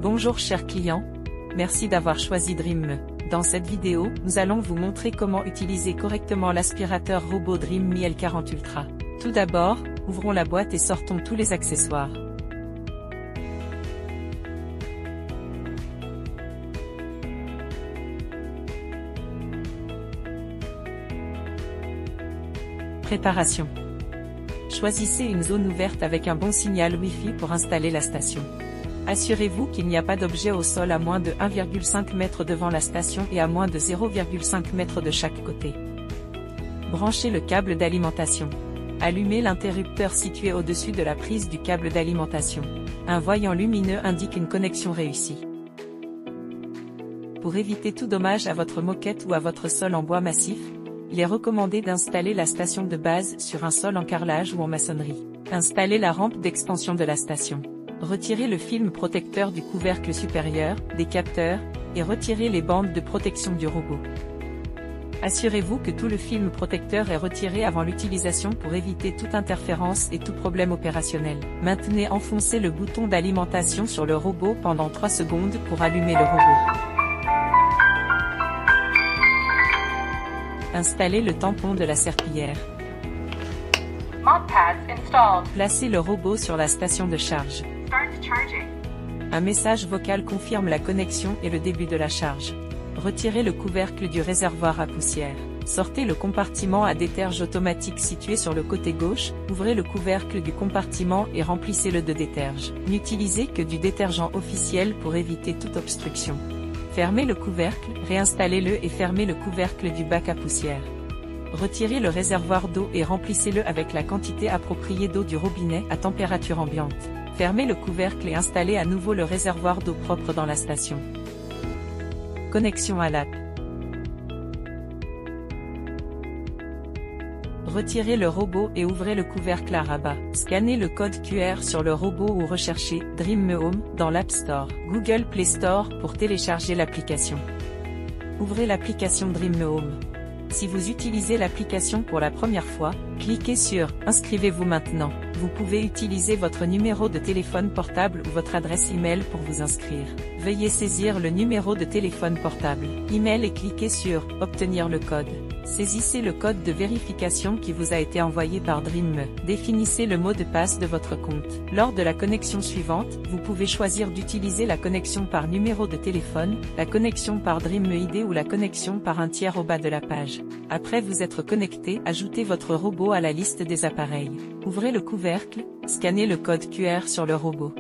Bonjour chers clients, merci d'avoir choisi Dream. Dans cette vidéo, nous allons vous montrer comment utiliser correctement l'aspirateur robot Dream Me L40 Ultra. Tout d'abord, ouvrons la boîte et sortons tous les accessoires. Préparation. Choisissez une zone ouverte avec un bon signal Wi-Fi pour installer la station. Assurez-vous qu'il n'y a pas d'objet au sol à moins de 1,5 m devant la station et à moins de 0,5 m de chaque côté. Branchez le câble d'alimentation. Allumez l'interrupteur situé au-dessus de la prise du câble d'alimentation. Un voyant lumineux indique une connexion réussie. Pour éviter tout dommage à votre moquette ou à votre sol en bois massif, il est recommandé d'installer la station de base sur un sol en carrelage ou en maçonnerie. Installez la rampe d'expansion de la station. Retirez le film protecteur du couvercle supérieur, des capteurs, et retirez les bandes de protection du robot. Assurez-vous que tout le film protecteur est retiré avant l'utilisation pour éviter toute interférence et tout problème opérationnel. Maintenez enfoncé le bouton d'alimentation sur le robot pendant 3 secondes pour allumer le robot. Installez le tampon de la serpillière. Placez le robot sur la station de charge. Un message vocal confirme la connexion et le début de la charge. Retirez le couvercle du réservoir à poussière. Sortez le compartiment à déterge automatique situé sur le côté gauche, ouvrez le couvercle du compartiment et remplissez-le de déterge. N'utilisez que du détergent officiel pour éviter toute obstruction. Fermez le couvercle, réinstallez-le et fermez le couvercle du bac à poussière. Retirez le réservoir d'eau et remplissez-le avec la quantité appropriée d'eau du robinet à température ambiante. Fermez le couvercle et installez à nouveau le réservoir d'eau propre dans la station. Connexion à l'app. Retirez le robot et ouvrez le couvercle à rabat. Scannez le code QR sur le robot ou recherchez Dream Me Home dans l'App Store, Google Play Store pour télécharger l'application. Ouvrez l'application Dream Me Home. Si vous utilisez l'application pour la première fois, cliquez sur « Inscrivez-vous maintenant ». Vous pouvez utiliser votre numéro de téléphone portable ou votre adresse email pour vous inscrire. Veuillez saisir le numéro de téléphone portable, email et cliquez sur « Obtenir le code ». Saisissez le code de vérification qui vous a été envoyé par Dream Me. Définissez le mot de passe de votre compte. Lors de la connexion suivante, vous pouvez choisir d'utiliser la connexion par numéro de téléphone, la connexion par Dream Me ID ou la connexion par un tiers au bas de la page. Après vous être connecté, ajoutez votre robot à la liste des appareils. Ouvrez le couvercle, scannez le code QR sur le robot.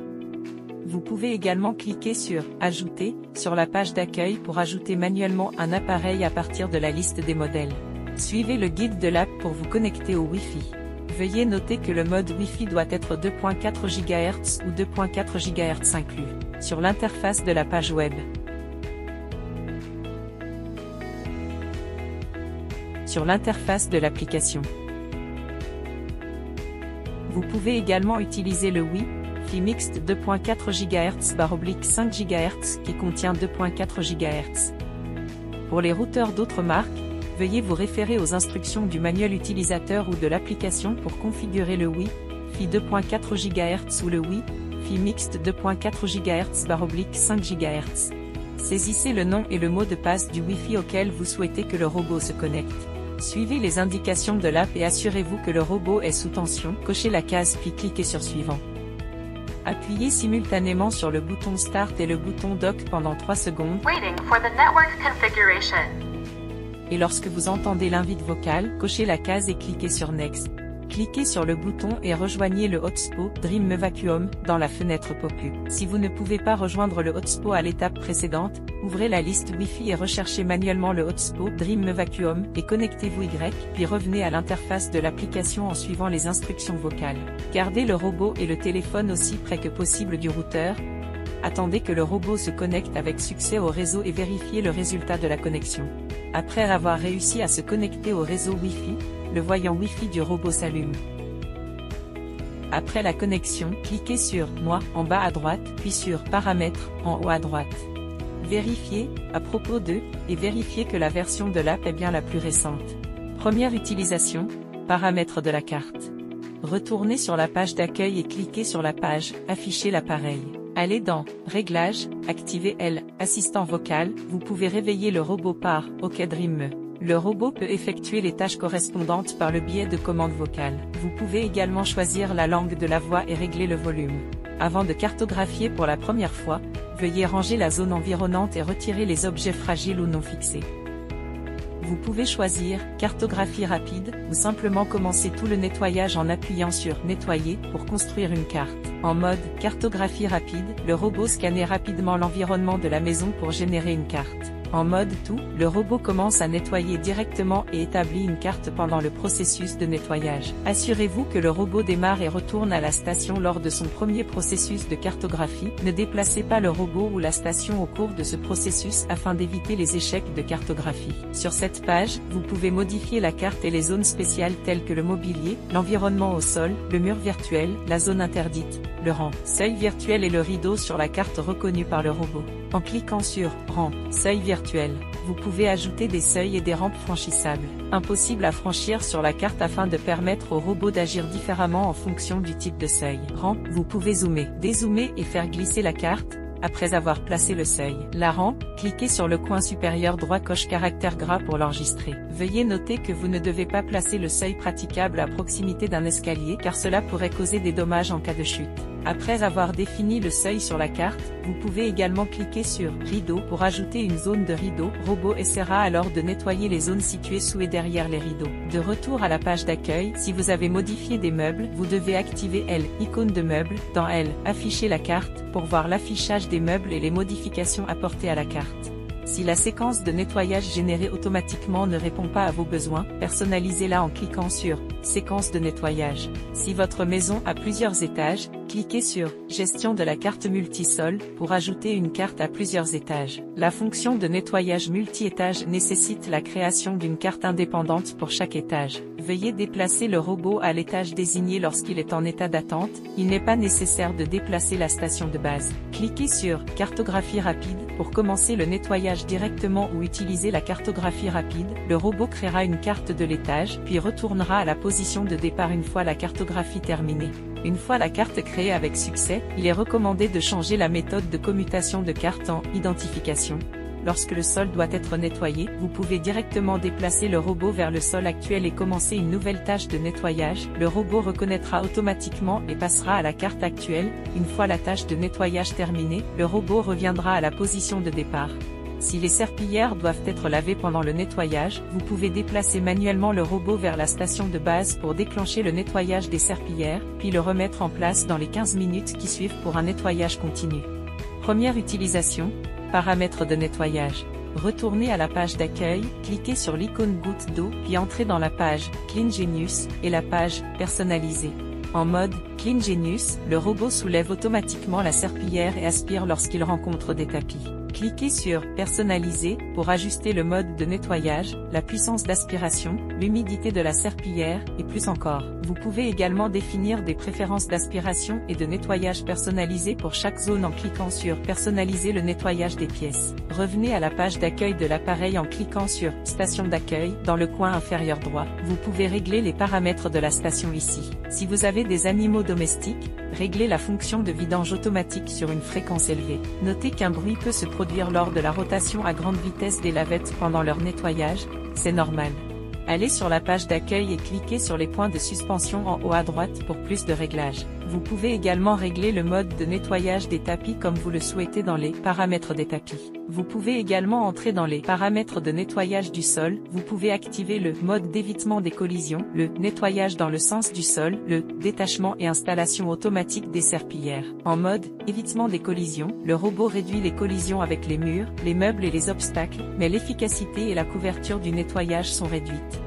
Vous pouvez également cliquer sur « Ajouter » sur la page d'accueil pour ajouter manuellement un appareil à partir de la liste des modèles. Suivez le guide de l'app pour vous connecter au Wi-Fi. Veuillez noter que le mode Wi-Fi doit être 2.4 GHz ou 2.4 GHz inclus, sur l'interface de la page web. Sur l'interface de l'application. Vous pouvez également utiliser le Wi-Fi mixte 2.4 GHz/5 GHz qui contient 2.4 GHz. Pour les routeurs d'autres marques, veuillez vous référer aux instructions du manuel utilisateur ou de l'application pour configurer le Wi-Fi 2.4 GHz ou le Wi-Fi mixte 2.4 GHz/5 GHz. Saisissez le nom et le mot de passe du Wi-Fi auquel vous souhaitez que le robot se connecte. Suivez les indications de l'app et assurez-vous que le robot est sous tension. Cochez la case puis cliquez sur Suivant. Appuyez simultanément sur le bouton Start et le bouton Dock pendant 3 secondes. Et lorsque vous entendez l'invite vocale, cochez la case et cliquez sur Next. Cliquez sur le bouton et rejoignez le hotspot Dream Me Vacuum dans la fenêtre pop-up. Si vous ne pouvez pas rejoindre le hotspot à l'étape précédente, ouvrez la liste Wi-Fi et recherchez manuellement le hotspot Dream Me Vacuum et connectez-vous puis revenez à l'interface de l'application en suivant les instructions vocales. Gardez le robot et le téléphone aussi près que possible du routeur. Attendez que le robot se connecte avec succès au réseau et vérifiez le résultat de la connexion. Après avoir réussi à se connecter au réseau Wi-Fi, le voyant Wi-Fi du robot s'allume. Après la connexion, cliquez sur « Moi » en bas à droite, puis sur « Paramètres » en haut à droite. Vérifiez, à propos de, et vérifiez que la version de l'app est bien la plus récente. Première utilisation, paramètres de la carte. Retournez sur la page d'accueil et cliquez sur la page « Afficher l'appareil ». Allez dans « Réglages », activez L, assistant vocal, vous pouvez réveiller le robot par « OK Dream Me ». Le robot peut effectuer les tâches correspondantes par le biais de commandes vocales. Vous pouvez également choisir la langue de la voix et régler le volume. Avant de cartographier pour la première fois, veuillez ranger la zone environnante et retirer les objets fragiles ou non fixés. Vous pouvez choisir « Cartographie rapide » ou simplement commencer tout le nettoyage en appuyant sur « Nettoyer » pour construire une carte. En mode « Cartographie rapide », le robot scanne rapidement l'environnement de la maison pour générer une carte. En mode tout, le robot commence à nettoyer directement et établit une carte pendant le processus de nettoyage. Assurez-vous que le robot démarre et retourne à la station lors de son premier processus de cartographie. Ne déplacez pas le robot ou la station au cours de ce processus afin d'éviter les échecs de cartographie. Sur cette page, vous pouvez modifier la carte et les zones spéciales telles que le mobilier, l'environnement au sol, le mur virtuel, la zone interdite, le rang, seuil virtuel et le rideau sur la carte reconnue par le robot. En cliquant sur « Rang, seuil virtuel », vous pouvez ajouter des seuils et des rampes franchissables. Impossible à franchir sur la carte afin de permettre au robot d'agir différemment en fonction du type de seuil. Rang, vous pouvez zoomer, dézoomer et faire glisser la carte, après avoir placé le seuil. La rampe, cliquez sur le coin supérieur droit coche caractère gras pour l'enregistrer. Veuillez noter que vous ne devez pas placer le seuil praticable à proximité d'un escalier car cela pourrait causer des dommages en cas de chute. Après avoir défini le seuil sur la carte, vous pouvez également cliquer sur « Rideau » pour ajouter une zone de rideau. Le robot essaiera alors de nettoyer les zones situées sous et derrière les rideaux. De retour à la page d'accueil, si vous avez modifié des meubles, vous devez activer L, icône de meuble, dans L, afficher la carte, pour voir l'affichage des meubles et les modifications apportées à la carte. Si la séquence de nettoyage générée automatiquement ne répond pas à vos besoins, personnalisez-la en cliquant sur « Séquence de nettoyage ». Si votre maison a plusieurs étages, cliquez sur « Gestion de la carte multisol » pour ajouter une carte à plusieurs étages. La fonction de nettoyage multi-étage nécessite la création d'une carte indépendante pour chaque étage. Veuillez déplacer le robot à l'étage désigné lorsqu'il est en état d'attente, il n'est pas nécessaire de déplacer la station de base. Cliquez sur « Cartographie rapide » pour commencer le nettoyage directement ou utiliser la cartographie rapide. Le robot créera une carte de l'étage, puis retournera à la position de départ une fois la cartographie terminée. Une fois la carte créée avec succès, il est recommandé de changer la méthode de commutation de carte en « Identification ». Lorsque le sol doit être nettoyé, vous pouvez directement déplacer le robot vers le sol actuel et commencer une nouvelle tâche de nettoyage. Le robot reconnaîtra automatiquement et passera à la carte actuelle. Une fois la tâche de nettoyage terminée, le robot reviendra à la position de départ. Si les serpillières doivent être lavées pendant le nettoyage, vous pouvez déplacer manuellement le robot vers la station de base pour déclencher le nettoyage des serpillières, puis le remettre en place dans les 15 minutes qui suivent pour un nettoyage continu. Première utilisation. Paramètres de nettoyage. Retournez à la page d'accueil, cliquez sur l'icône goutte d'eau, puis entrez dans la page Clean Genius et la page Personnalisé. En mode Clean Genius, le robot soulève automatiquement la serpillière et aspire lorsqu'il rencontre des tapis. Cliquez sur « Personnaliser » pour ajuster le mode de nettoyage, la puissance d'aspiration, l'humidité de la serpillière, et plus encore. Vous pouvez également définir des préférences d'aspiration et de nettoyage personnalisées pour chaque zone en cliquant sur « Personnaliser le nettoyage des pièces ». Revenez à la page d'accueil de l'appareil en cliquant sur « Station d'accueil » dans le coin inférieur droit. Vous pouvez régler les paramètres de la station ici. Si vous avez des animaux domestiques, réglez la fonction de vidange automatique sur une fréquence élevée. Notez qu'un bruit peut se produire lors de la rotation à grande vitesse des lavettes pendant leur nettoyage, c'est normal. Allez sur la page d'accueil et cliquez sur les points de suspension en haut à droite pour plus de réglages. Vous pouvez également régler le mode de nettoyage des tapis comme vous le souhaitez dans les paramètres des tapis. Vous pouvez également entrer dans les paramètres de nettoyage du sol. Vous pouvez activer le mode d'évitement des collisions, le nettoyage dans le sens du sol, le détachement et installation automatique des serpillières. En mode évitement des collisions, le robot réduit les collisions avec les murs, les meubles et les obstacles, mais l'efficacité et la couverture du nettoyage sont réduites.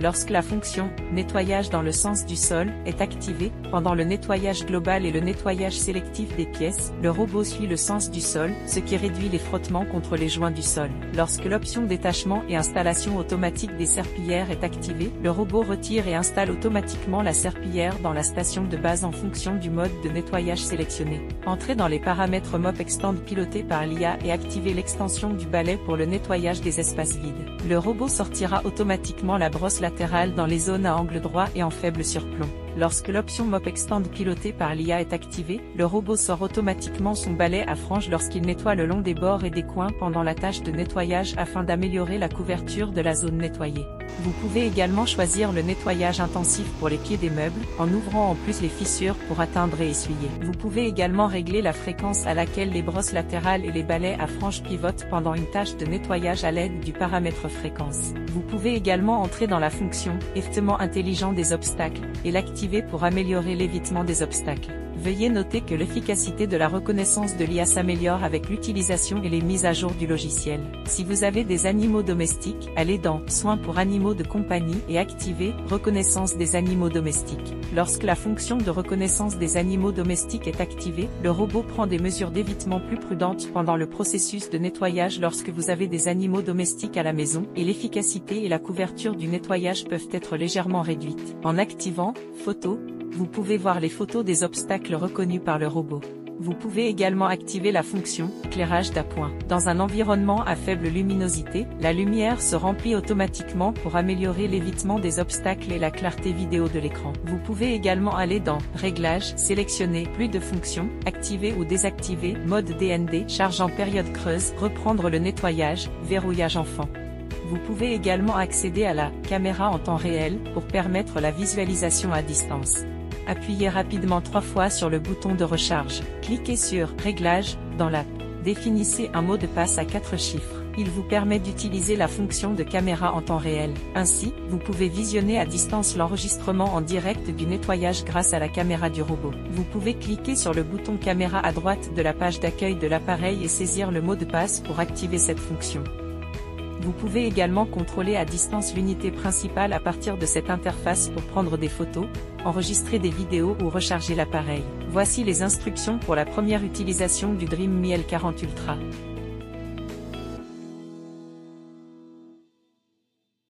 Lorsque la fonction « Nettoyage dans le sens du sol » est activée, pendant le nettoyage global et le nettoyage sélectif des pièces, le robot suit le sens du sol, ce qui réduit les frottements contre les joints du sol. Lorsque l'option détachement et installation automatique des serpillières est activée, le robot retire et installe automatiquement la serpillière dans la station de base en fonction du mode de nettoyage sélectionné. Entrez dans les paramètres Mop Extend pilotés par l'IA et activez l'extension du balai pour le nettoyage des espaces vides. Le robot sortira automatiquement la brosse latérales dans les zones à angle droit et en faible surplomb. Lorsque l'option Mop Extend pilotée par l'IA est activée, le robot sort automatiquement son balai à franges lorsqu'il nettoie le long des bords et des coins pendant la tâche de nettoyage afin d'améliorer la couverture de la zone nettoyée. Vous pouvez également choisir le nettoyage intensif pour les pieds des meubles, en ouvrant en plus les fissures pour atteindre et essuyer. Vous pouvez également régler la fréquence à laquelle les brosses latérales et les balais à franges pivotent pendant une tâche de nettoyage à l'aide du paramètre fréquence. Vous pouvez également entrer dans la fonction « Évitement intelligent des obstacles » et l'activer pour améliorer l'évitement des obstacles. Veuillez noter que l'efficacité de la reconnaissance de l'IA s'améliore avec l'utilisation et les mises à jour du logiciel. Si vous avez des animaux domestiques, allez dans « Soins pour animaux de compagnie » et activez « Reconnaissance des animaux domestiques ». Lorsque la fonction de reconnaissance des animaux domestiques est activée, le robot prend des mesures d'évitement plus prudentes pendant le processus de nettoyage lorsque vous avez des animaux domestiques à la maison, et l'efficacité et la couverture du nettoyage peuvent être légèrement réduites. En activant « Photos », vous pouvez voir les photos des obstacles reconnus par le robot. Vous pouvez également activer la fonction « Éclairage d'appoint ». Dans un environnement à faible luminosité, la lumière se remplit automatiquement pour améliorer l'évitement des obstacles et la clarté vidéo de l'écran. Vous pouvez également aller dans « Réglages », sélectionner « Plus de fonctions », activer ou désactiver « Mode DND », charge en période creuse, reprendre le nettoyage, verrouillage enfant. Vous pouvez également accéder à la « Caméra en temps réel » pour permettre la visualisation à distance. Appuyez rapidement 3 fois sur le bouton de recharge. Cliquez sur « Réglages » dans l'app. Définissez un mot de passe à 4 chiffres. Il vous permet d'utiliser la fonction de caméra en temps réel. Ainsi, vous pouvez visionner à distance l'enregistrement en direct du nettoyage grâce à la caméra du robot. Vous pouvez cliquer sur le bouton caméra à droite de la page d'accueil de l'appareil et saisir le mot de passe pour activer cette fonction. Vous pouvez également contrôler à distance l'unité principale à partir de cette interface pour prendre des photos, enregistrer des vidéos ou recharger l'appareil. Voici les instructions pour la première utilisation du Dreame Mi L40 Ultra.